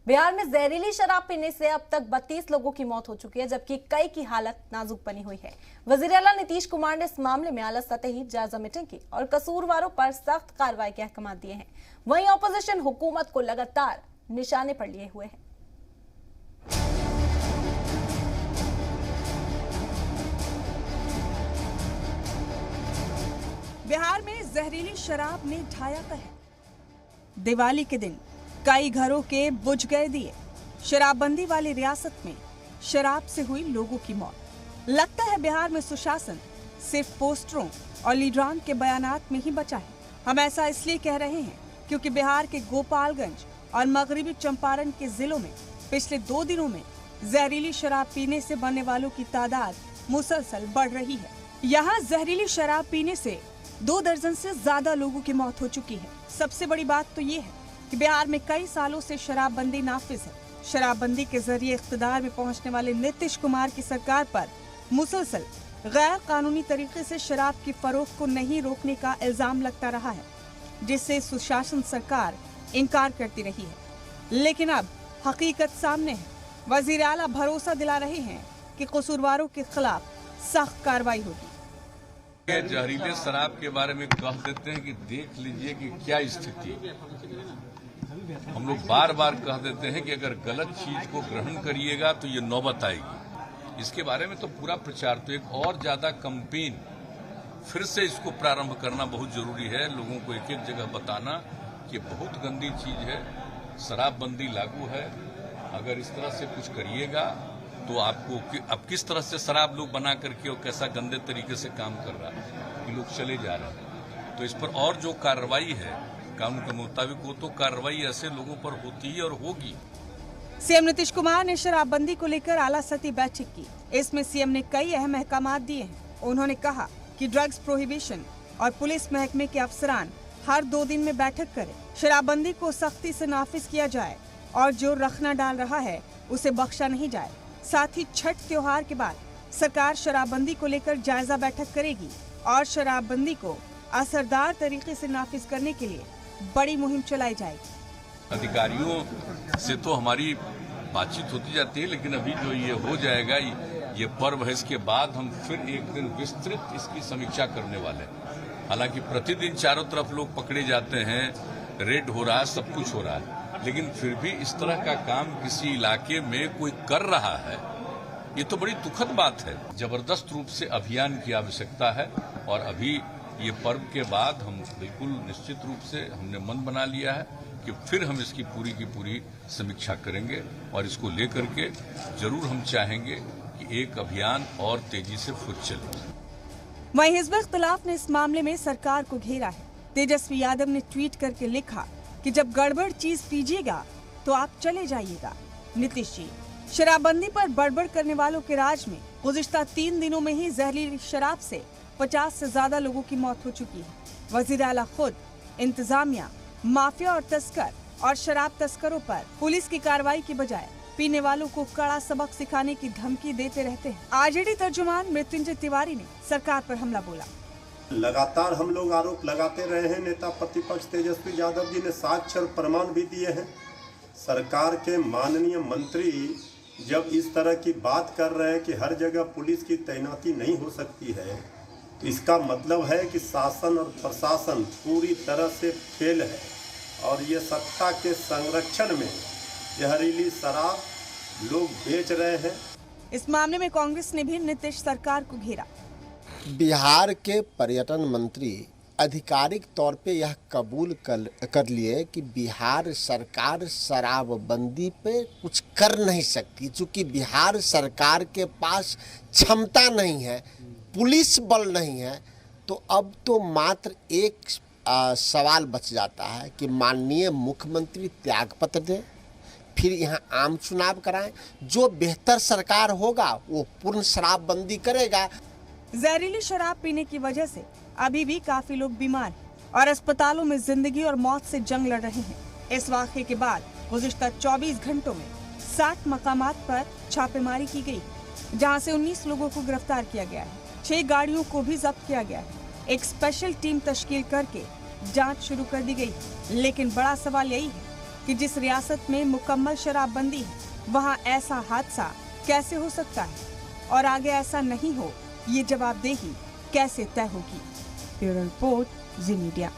बिहार में जहरीली शराब पीने से अब तक 32 लोगों की मौत हो चुकी है, जबकि कई की हालत नाजुक बनी हुई है। वजीर आला नीतीश कुमार ने इस मामले में आला सतही जायजा मीटिंग की और कसूरवारों पर सख्त कार्रवाई के अहकाम दिए हैं। वहीं ऑपोजिशन हुकूमत को लगातार निशाने पर लिए हुए है। बिहार में जहरीली शराब ने ढाया कहर। दिवाली के दिन कई घरों के बुझ गए दिए। शराबबंदी वाली रियासत में शराब से हुई लोगों की मौत। लगता है बिहार में सुशासन सिर्फ पोस्टरों और लीडरान के बयानात में ही बचा है। हम ऐसा इसलिए कह रहे हैं क्योंकि बिहार के गोपालगंज और मगरबी चंपारण के जिलों में पिछले 2 दिनों में जहरीली शराब पीने से मरने वालों की तादाद मुसलसल बढ़ रही है। यहाँ जहरीली शराब पीने से 2 दर्जन से ज्यादा लोगों की मौत हो चुकी है। सबसे बड़ी बात तो ये है कि बिहार में कई सालों से शराबबंदी नाफिज है। शराबबंदी के जरिए इख्तिदार में पहुंचने वाले नीतीश कुमार की सरकार पर मुसलसल गैर कानूनी तरीके से शराब की फरोख्त को नहीं रोकने का इल्जाम लगता रहा है, जिससे सुशासन सरकार इनकार करती रही है। लेकिन अब हकीकत सामने है। वजीर आला भरोसा दिला रहे हैं कि कसूरवारों के खिलाफ सख्त कार्रवाई होगी। जहरीले शराब के बारे में कह देते हैं कि देख लीजिए कि क्या स्थिति। हम लोग बार बार कह देते हैं कि अगर गलत चीज को ग्रहण करिएगा तो ये नौबत आएगी। इसके बारे में तो पूरा प्रचार, तो एक और ज्यादा कैंपेन फिर से इसको प्रारंभ करना बहुत जरूरी है। लोगों को एक एक जगह बताना कि बहुत गंदी चीज है, शराबबंदी लागू है, अगर इस तरह से कुछ करिएगा तो आपको अब किस तरह से शराब लोग बना करके और कैसा गंदे तरीके से काम कर रहा है, ये लोग चले जा रहे हैं। तो इस पर और जो कार्रवाई है कानून के मुताबिक, वो तो कार्रवाई ऐसे लोगों पर होती है और होगी। सीएम नीतीश कुमार ने शराबबंदी को लेकर आला सतही बैठक की। इसमें सीएम ने कई अहम अहकाम दिए हैं। उन्होंने कहा कि ड्रग्स प्रोहिबिशन और पुलिस महकमे के अफसरान हर 2 दिन में बैठक करें, शराबबंदी को सख्ती से नाफिज किया जाए और जो रखना डाल रहा है उसे बख्शा नहीं जाए। साथ ही छठ त्योहार के बाद सरकार शराबबंदी को लेकर जायजा बैठक करेगी और शराबबंदी को असरदार तरीके से नाफिज करने के लिए बड़ी मुहिम चलाई जाएगी। अधिकारियों से तो हमारी बातचीत होती जाती है, लेकिन अभी जो ये हो जाएगा, ये पर्व है, इसके बाद हम फिर एक दिन विस्तृत इसकी समीक्षा करने वाले हैं। हालांकि प्रतिदिन चारों तरफ लोग पकड़े जाते हैं, रेड हो रहा है, सब कुछ हो रहा है, लेकिन फिर भी इस तरह का काम किसी इलाके में कोई कर रहा है, ये तो बड़ी दुखद बात है। जबरदस्त रूप से अभियान की आवश्यकता है और अभी ये पर्व के बाद हम बिल्कुल निश्चित रूप से हमने मन बना लिया है कि फिर हम इसकी पूरी की पूरी समीक्षा करेंगे और इसको लेकर के जरूर हम चाहेंगे कि एक अभियान और तेजी से फुट चले। वहीं हिज़्ब इख्तिलाफ ने इस मामले में सरकार को घेरा है। तेजस्वी यादव ने ट्वीट करके लिखा कि जब गड़बड़ चीज पीजिएगा तो आप चले जाइएगा। नीतीश जी, शराबबंदी पर बड़बड़ करने वालों के राज में गुज़िश्ता 3 दिनों में ही जहरीली शराब से 50 से ज्यादा लोगों की मौत हो चुकी है। वजीर आला खुद इंतजामिया, माफिया और तस्कर और शराब तस्करों पर पुलिस की कार्रवाई की बजाय पीने वालों को कड़ा सबक सिखाने की धमकी देते रहते हैं। आरजेडी तर्जुमान मृत्युंजय तिवारी ने सरकार पर हमला बोला। लगातार हम लोग आरोप लगाते रहे हैं। नेता प्रतिपक्ष तेजस्वी यादव जी ने साक्ष्य और प्रमाण भी दिए हैं। सरकार के माननीय मंत्री जब इस तरह की बात कर रहे हैं कि हर जगह पुलिस की तैनाती नहीं हो सकती है, तो इसका मतलब है कि शासन और प्रशासन पूरी तरह से फेल है और ये सत्ता के संरक्षण में जहरीली शराब लोग बेच रहे हैं। इस मामले में कांग्रेस ने भी नीतीश सरकार को घेरा। बिहार के पर्यटन मंत्री आधिकारिक तौर पे यह कबूल कर लिए कि बिहार सरकार शराबबंदी पे कुछ कर नहीं सकती, चूँकि बिहार सरकार के पास क्षमता नहीं है, पुलिस बल नहीं है। तो अब तो मात्र एक सवाल बच जाता है कि माननीय मुख्यमंत्री त्यागपत्र दें, फिर यहाँ आम चुनाव कराएं। जो बेहतर सरकार होगा वो पूर्ण शराबबंदी करेगा। जहरीली शराब पीने की वजह से अभी भी काफी लोग बीमार और अस्पतालों में जिंदगी और मौत से जंग लड़ रहे हैं। इस वाक़े के बाद गुज़िश्ता 24 घंटों में 60 मकामात पर छापेमारी की गई, जहां से 19 लोगों को गिरफ्तार किया गया है। 6 गाड़ियों को भी जब्त किया गया है। एक स्पेशल टीम तश्कील करके जांच शुरू कर दी गई। लेकिन बड़ा सवाल यही है कि जिस रियासत में मुकम्मल शराबबंदी है वहां ऐसा हादसा कैसे हो सकता है और आगे ऐसा नहीं हो, ये जवाबदेही कैसे तय होगी। ब्यूरो रिपोर्ट, जी मीडिया।